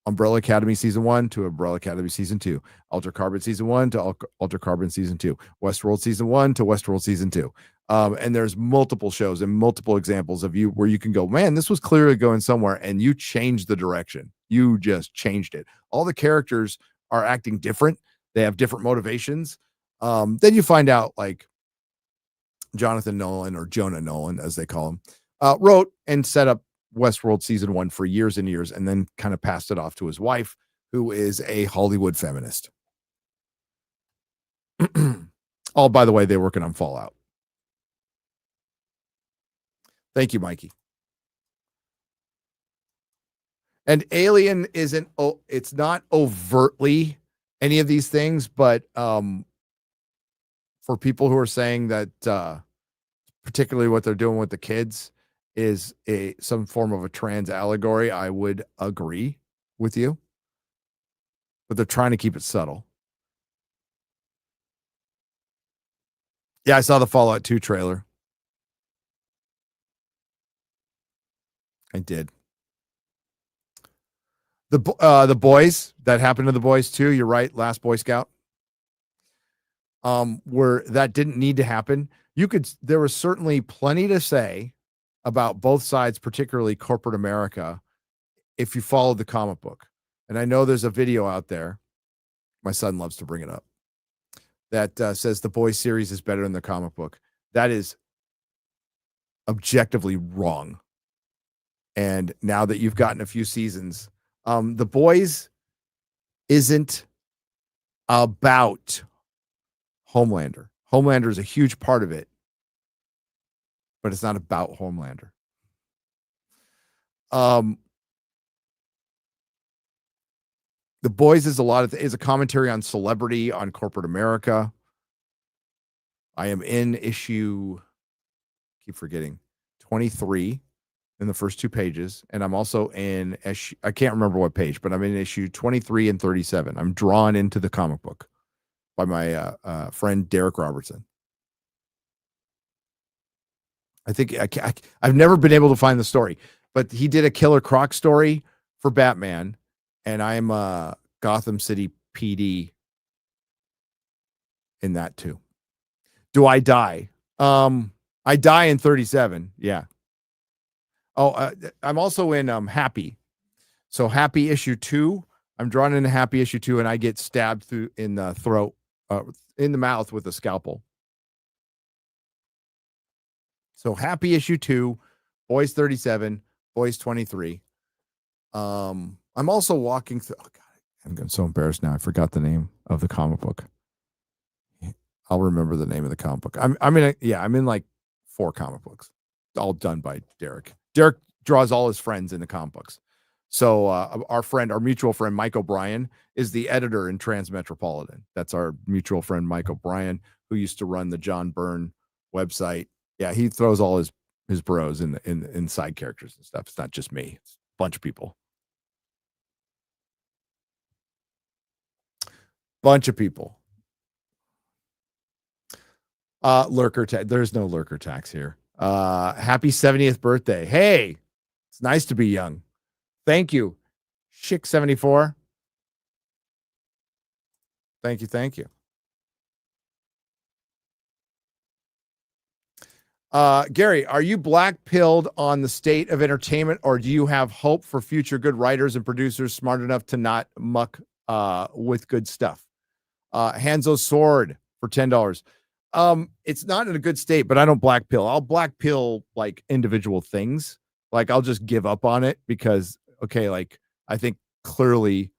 Umbrella Academy season 1 to Umbrella Academy season 2, Altered Carbon season 1 to Altered Carbon season 2, Westworld season 1 to Westworld season 2. And there's multiple shows and multiple examples of where you can go, man, this was clearly going somewhere, and you changed the direction. You just changed it. All the characters are acting different. They have different motivations. Then you find out, like, Jonathan Nolan, or Jonah Nolan, as they call him, wrote and set up Westworld season 1 for years and years, and then kind of passed it off to his wife, who is a Hollywood feminist. Oh, by the way, they're working on Fallout. Thank you, Mikey. And Alien isn't, it's not overtly any of these things, but for people who are saying that particularly what they're doing with the kids is some form of a trans allegory, I would agree with you. But they're trying to keep it subtle. Yeah, I saw the Fallout 2 trailer. I did. The boys, that happened to the boys too. You're right. Last Boy Scout. Where that didn't need to happen. There was certainly plenty to say about both sides, particularly corporate America, if you followed the comic book. And I know there's a video out there. My son loves to bring it up. That says the Boys series is better than the comic book. That is objectively wrong. And now that you've gotten a few seasons, the Boys isn't about Homelander. Homelander is a huge part of it, but it's not about Homelander. The Boys is is a commentary on celebrity, on corporate America. I am in issue, keep forgetting, 23 in the first 2 pages, and I'm also in I can't remember what page, but I'm in issue 23 and 37. I'm drawn into the comic book by my friend Derek Robertson. I think I've never been able to find the story, but he did a Killer Croc story for Batman, and I'm Gotham City PD in that too. Do I die? I die in 37. Yeah. Oh, I'm also in Happy. So Happy issue 2. I'm drawn into Happy issue 2, and I get stabbed in the throat, in the mouth with a scalpel. So Happy issue 2, Boys 37, Boys 23. I'm also walking through. Oh God, I'm so embarrassed now. I forgot the name of the comic book. I'll remember the name of the comic book. I'm in like 4 comic books, all done by Derek. Derek draws all his friends in the comic books. So our mutual friend Mike O'Brien is the editor in Transmetropolitan. That's our mutual friend Mike O'Brien, who used to run the John Byrne website. Yeah, he throws all his bros in side characters and stuff. It's not just me; it's a bunch of people. Bunch of people. Lurker tax. There's no lurker tax here. Happy 70th birthday. Hey, it's nice to be young. Thank you. Chick 74. Thank you. Gary, are you black-pilled on the state of entertainment, or do you have hope for future good writers and producers smart enough to not muck with good stuff? Hanzo's sword for $10. It's not in a good state, but I don't black pill. I'll black pill like individual things. Like I'll just give up on it because okay, like I think clearly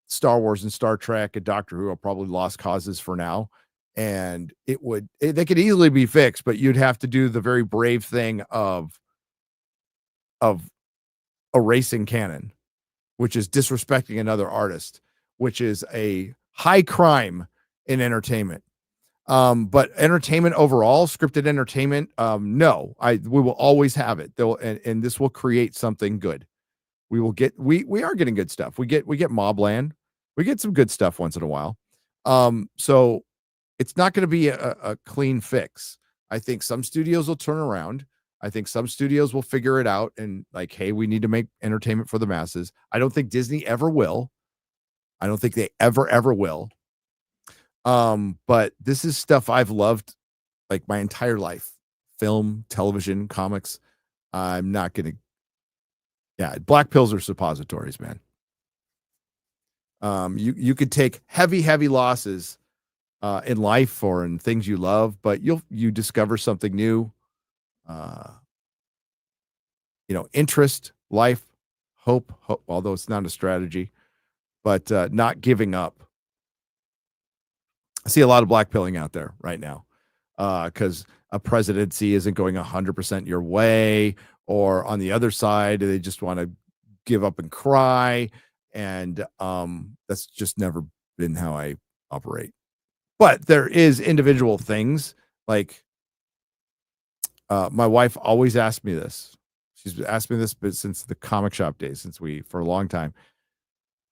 Star Wars and Star Trek and Doctor Who are probably lost causes for now. And they could easily be fixed, but you'd have to do the very brave thing of erasing canon, which is disrespecting another artist, which is a high crime in entertainment. But entertainment overall, scripted entertainment, no, we will always have it. And this will create something good. We are getting good stuff. We get Mobland. We get some good stuff once in a while. So it's not going to be a clean fix. I think some studios will turn around. I think some studios will figure it out and like, hey, we need to make entertainment for the masses. I don't think Disney ever will. I don't think they ever will. But this is stuff I've loved like my entire life. Film, television, comics. I'm not going to. Yeah, black pills are suppositories, man. You could take heavy losses in life or in things you love, but you discover something new. Interest, life, hope, although it's not a strategy, but not giving up. I see a lot of black pilling out there right now because a presidency isn't going 100% your way, or on the other side, they just want to give up and cry. And that's just never been how I operate. But there is individual things like my wife always asked me this. She's asked me this since the comic shop days, for a long time.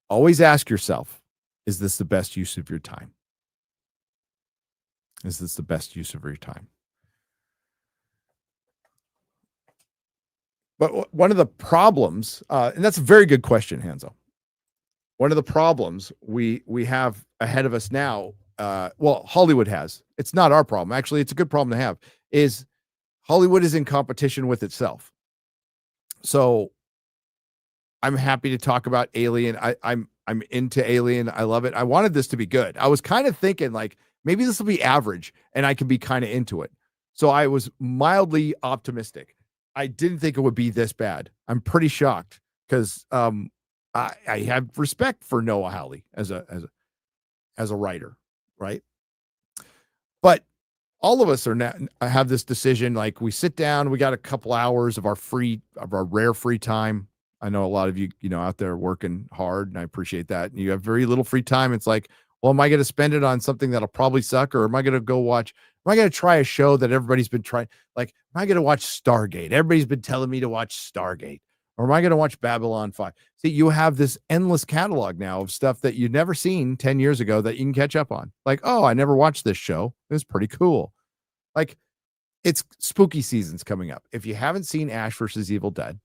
Always ask yourself, is this the best use of your time? Is this the best use of your time? But one of the problems, and that's a very good question, Hanzo. One of the problems we have ahead of us now, Hollywood has. It's not our problem. Actually, it's a good problem to have, is Hollywood is in competition with itself. So I'm happy to talk about Alien. I'm into Alien. I love it. I wanted this to be good. I was kind of thinking like maybe this will be average and I can be kind of into it. So I was mildly optimistic. I didn't think it would be this bad. I'm pretty shocked because I have respect for Noah Hawley as a writer, right? But all of us are now have this decision. Like we sit down, we got a couple hours of our rare free time. I know a lot of you, out there working hard, and I appreciate that. And you have very little free time. It's like, well, am I going to spend it on something that'll probably suck, or am I going to go watch? Am I going to try a show that everybody's been trying? Like, am I going to watch Stargate? Everybody's been telling me to watch Stargate, or am I going to watch Babylon 5? See, you have this endless catalog now of stuff that you'd never seen 10 years ago that you can catch up on. Like, oh, I never watched this show. It's pretty cool. Like, it's spooky season's coming up. If you haven't seen Ash versus Evil Dead,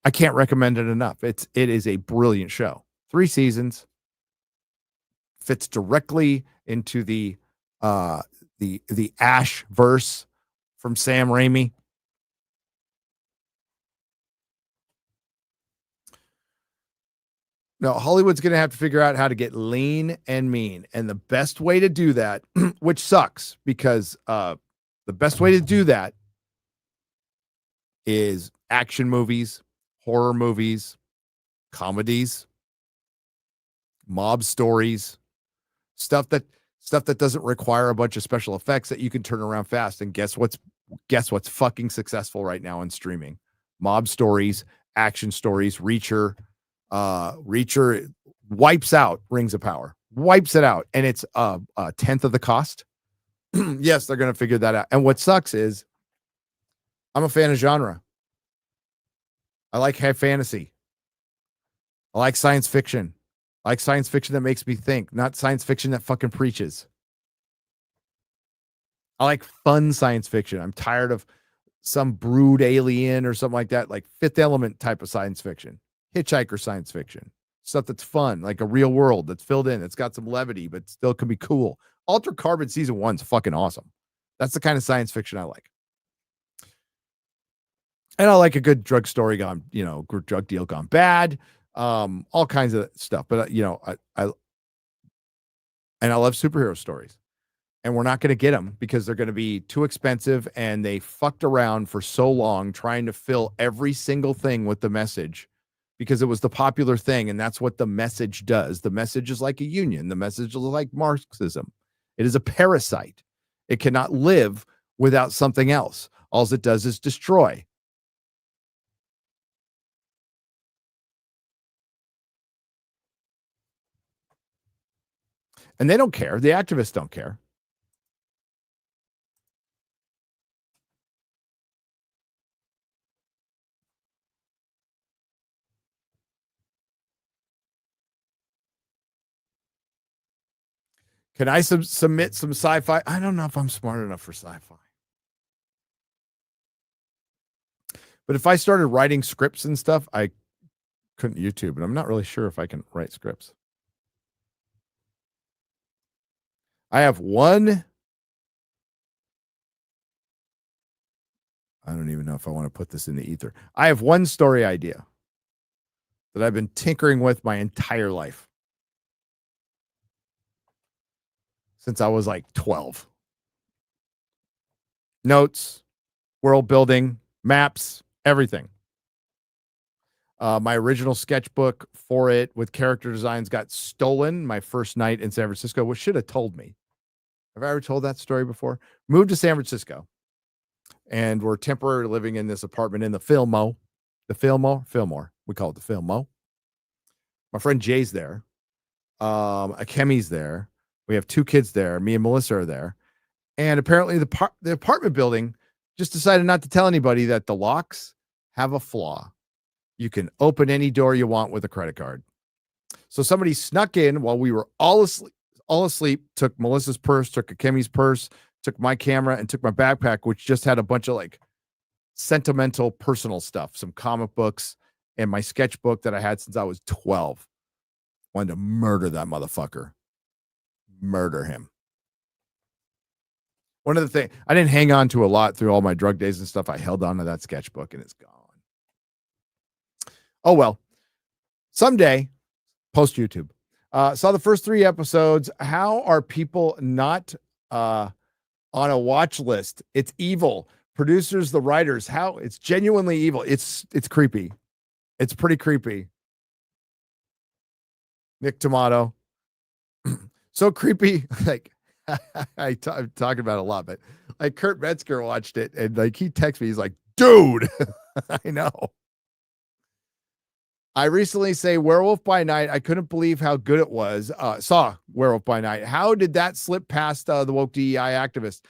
I can't recommend it enough. It is a brilliant show. 3 seasons, fits directly into the Ash verse from Sam Raimi. No, Hollywood's going to have to figure out how to get lean and mean. And the best way to do that, which sucks because the best way to do that is action movies, horror movies, comedies, mob stories, stuff that doesn't require a bunch of special effects that you can turn around fast. And guess what's fucking successful right now in streaming? Mob stories, action stories. Reacher wipes out Rings of Power, wipes it out, and it's a tenth of the cost. Yes, they're going to figure that out. And what sucks is I'm a fan of genre. I like high fantasy. I like science fiction. I like science fiction that makes me think, not science fiction that fucking preaches. I like fun science fiction. I'm tired of some brood alien or something like that, like Fifth Element type of science fiction, hitchhiker science fiction, stuff that's fun, like a real world that's filled in. It's got some levity, but still can be cool. Altered Carbon season 1's fucking awesome. That's the kind of science fiction I like. And I like a good drug story gone, drug deal gone bad, all kinds of stuff. But I And I love superhero stories. And we're not going to get them because they're going to be too expensive, and they fucked around for so long trying to fill every single thing with the message because it was the popular thing, and that's what the message does. The message is like a union. The message is like Marxism. It is a parasite. It cannot live without something else. All it does is destroy. And they don't care. The activists don't care. Can I submit some sci-fi? I don't know if I'm smart enough for sci-fi. But if I started writing scripts and stuff, I couldn't YouTube, and I'm not really sure if I can write scripts. I have one. I don't even know if I want to put this in the ether. I have one story idea that I've been tinkering with my entire life since I was like 12. Notes, world building, maps, everything. My original sketchbook for it with character designs got stolen my first night in San Francisco, which should have told me. Have I ever told that story before? Moved to San Francisco, and we're temporarily living in this apartment in the Fillmore. Fillmore. We call it the Fillmore. My friend Jay's there. Akemi's there. We have 2 kids there. Me and Melissa are there. And apparently the apartment building just decided not to tell anybody that the locks have a flaw. You can open any door you want with a credit card. So somebody snuck in while we were all asleep, took Melissa's purse, took Akemi's purse, took my camera, and took my backpack, which just had a bunch of like sentimental personal stuff, some comic books, and my sketchbook that I had since I was 12. Wanted to murder that motherfucker. Murder him. One of the things, I didn't hang on to a lot through all my drug days and stuff. I held on to that sketchbook, and it's gone. Oh, well. Someday, post YouTube. Saw the first 3 episodes. How are people not on a watch list? It's evil. Producers, the writers, how it's genuinely evil. It's creepy. It's pretty creepy. Nick Tomato. So creepy. Like I'm talking about it a lot, but like Kurt Metzger watched it, and like he texted me, he's like, dude, I know. I recently say Werewolf by Night. I couldn't believe how good it was. Saw Werewolf by Night. How did that slip past the woke DEI activists?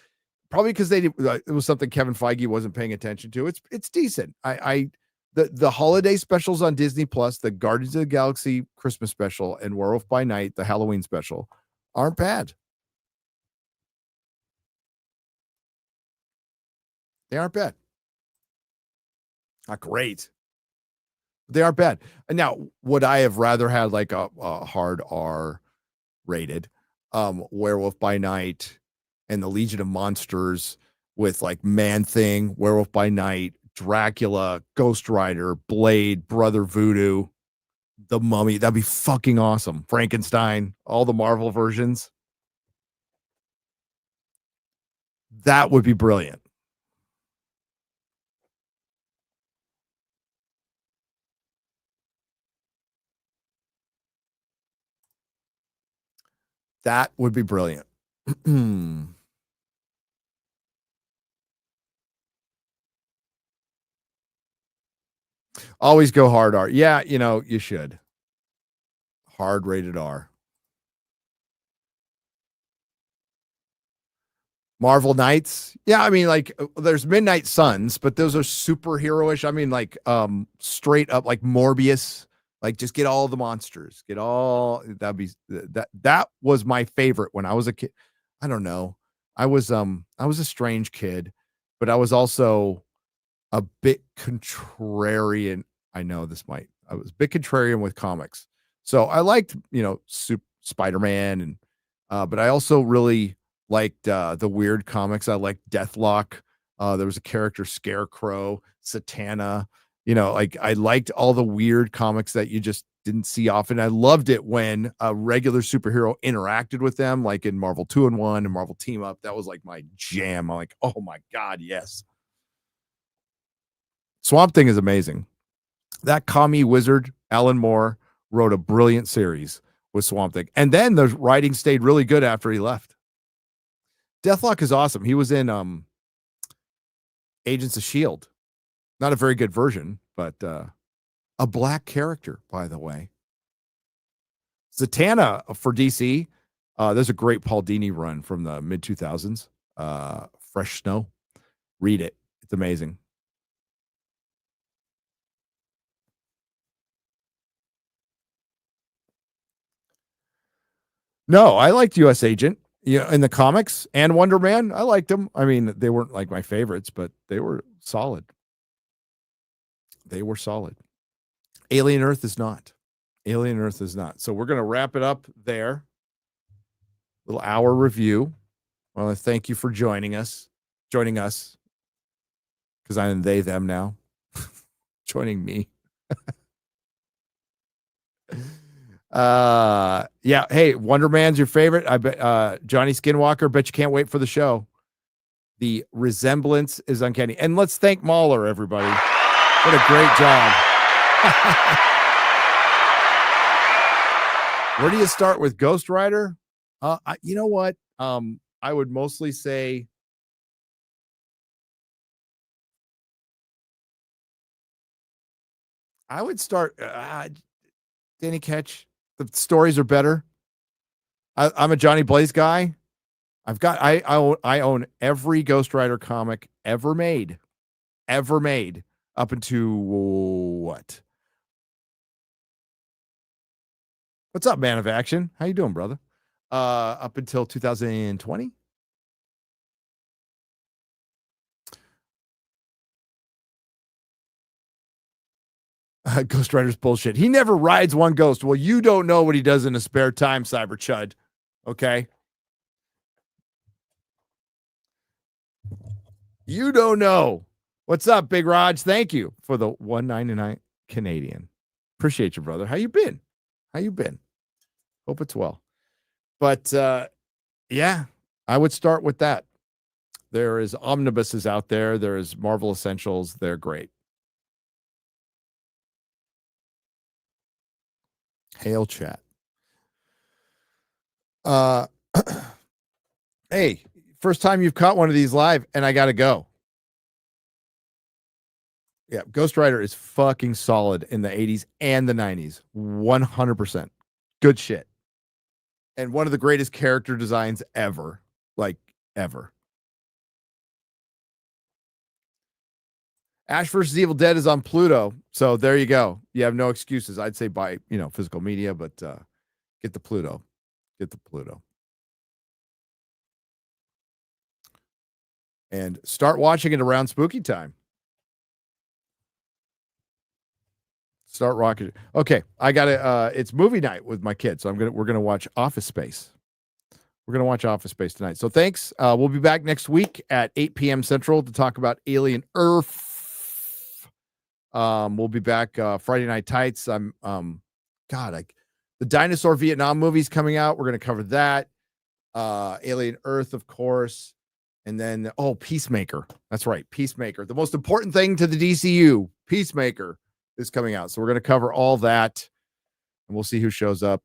Probably because it was something Kevin Feige wasn't paying attention to. It's decent. The holiday specials on Disney Plus, the Guardians of the Galaxy Christmas special, and Werewolf by Night, the Halloween special, aren't bad. They aren't bad. Not great. They aren't bad. And now, would I have rather had like a hard R rated Werewolf by Night and the Legion of Monsters with like Man Thing, Werewolf by Night, Dracula, Ghost Rider, Blade, Brother Voodoo, The Mummy? That'd be fucking awesome. Frankenstein, all the Marvel versions. That would be brilliant. That would be brilliant. Always go hard R. Yeah, you should. Hard rated R. Marvel Knights. Yeah, I mean, like there's Midnight Suns, but those are superheroish. I mean, like straight up like Morbius. Like just get all the monsters. Get all that was my favorite when I was a kid. I don't know. I was a strange kid, but I was also a bit contrarian. I know I was a bit contrarian with comics. So I liked, Spider-Man but I also really liked the weird comics. I liked Deathlock. There was a character Scarecrow, Satana. Like I liked all the weird comics that you just didn't see often. I loved it when a regular superhero interacted with them, like in Marvel 2-in-1 and Marvel Team Up. That was like my jam. I'm like, oh my God, yes. Swamp Thing is amazing. That commie wizard, Alan Moore, wrote a brilliant series with Swamp Thing. And then the writing stayed really good after he left. Deathlock is awesome. He was in Agents of S.H.I.E.L.D. Not a very good version, but a black character, by the way. Zatanna for DC. There's a great Paul Dini run from the mid-2000s. Fresh Snow. Read it. It's amazing. No, I liked U.S. Agent. Yeah, in the comics and Wonder Man, I liked them. I mean, they weren't like my favorites, but they were solid. They were solid. Alien Earth is not. Alien Earth is not. So we're going to wrap it up there. Little hour review. Well, thank you for joining us. Because I'm they, them now. Joining me. Yeah. Hey, Wonder Man's your favorite. I bet Johnny Skinwalker, bet you can't wait for the show. The resemblance is uncanny. And let's thank Mahler, everybody. What a great job. Where do you start with Ghost Rider? You know what? I would mostly say I would start Danny Ketch. The stories are better. I'm a Johnny Blaze guy. I own every Ghost Rider comic ever made up into what? What's up, Man of Action? How you doing, brother? Up until 2020. Ghost Rider's bullshit. He never rides one ghost. Well, you don't know what he does in his spare time, Cyber Chud. Okay. You don't know. What's up, Big Raj? Thank you for the $1.99 Canadian. Appreciate you, brother. How you been? Hope it's well. But yeah, I would start with that. There is omnibuses out there. There is Marvel Essentials. They're great. Hail chat. Hey, first time you've caught one of these live, and I gotta go. Yeah, Ghost Rider is fucking solid in the 80s and the 90s. 100%. Good shit. And one of the greatest character designs ever. Like, ever. Ash vs. Evil Dead is on Pluto. So there you go. You have no excuses. I'd say buy, physical media, but get the Pluto. And start watching it around spooky time. Start rocking. Okay, I got to it's movie night with my kids. So we're going to watch Office Space. We're going to watch Office Space tonight. So thanks. We'll be back next week at 8 p.m. Central to talk about Alien Earth. We'll be back Friday Night Tights. The Dinosaur Vietnam movie's coming out. We're going to cover that. Alien Earth, of course. And then, Peacemaker. That's right, Peacemaker. The most important thing to the DCU, Peacemaker, is coming out. So we're going to cover all that. And we'll see who shows up.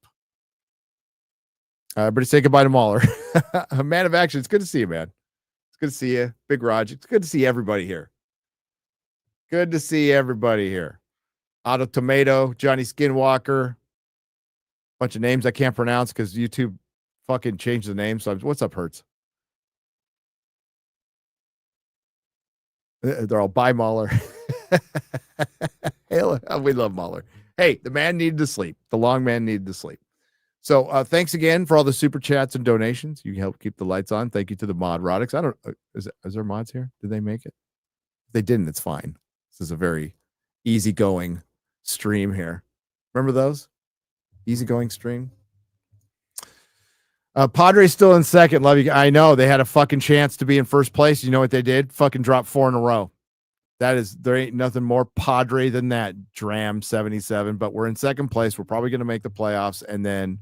Everybody say goodbye to Mahler. A Man of Action. It's good to see you, man. It's good to see you. Big Raj. It's good to see everybody here. Otto Tomato, Johnny Skinwalker. Bunch of names I can't pronounce because YouTube fucking changed the name. So what's up, Hertz? They're all by Mahler. We love Mahler. Hey, the man needed to sleep. The long man needed to sleep. So thanks again for all the super chats and donations. You help keep the lights on. Thank you to the Modrotics. I don't is there mods here? Did they make it? If they didn't, it's fine. This is a very easygoing stream here. Remember those? Easygoing stream. Padres still in second. Love you. I know they had a fucking chance to be in first place. You know what they did? Fucking dropped 4 in a row. There ain't nothing more Padre than that, Dram 77. But we're in second place. We're probably going to make the playoffs and then,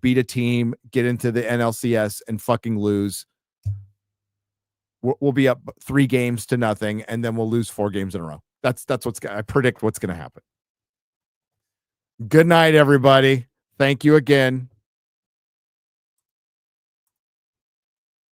beat a team, get into the NLCS and fucking lose. We'll be up 3 games to nothing, and then we'll lose 4 games in a row. That's I predict what's going to happen. Good night, everybody. Thank you again.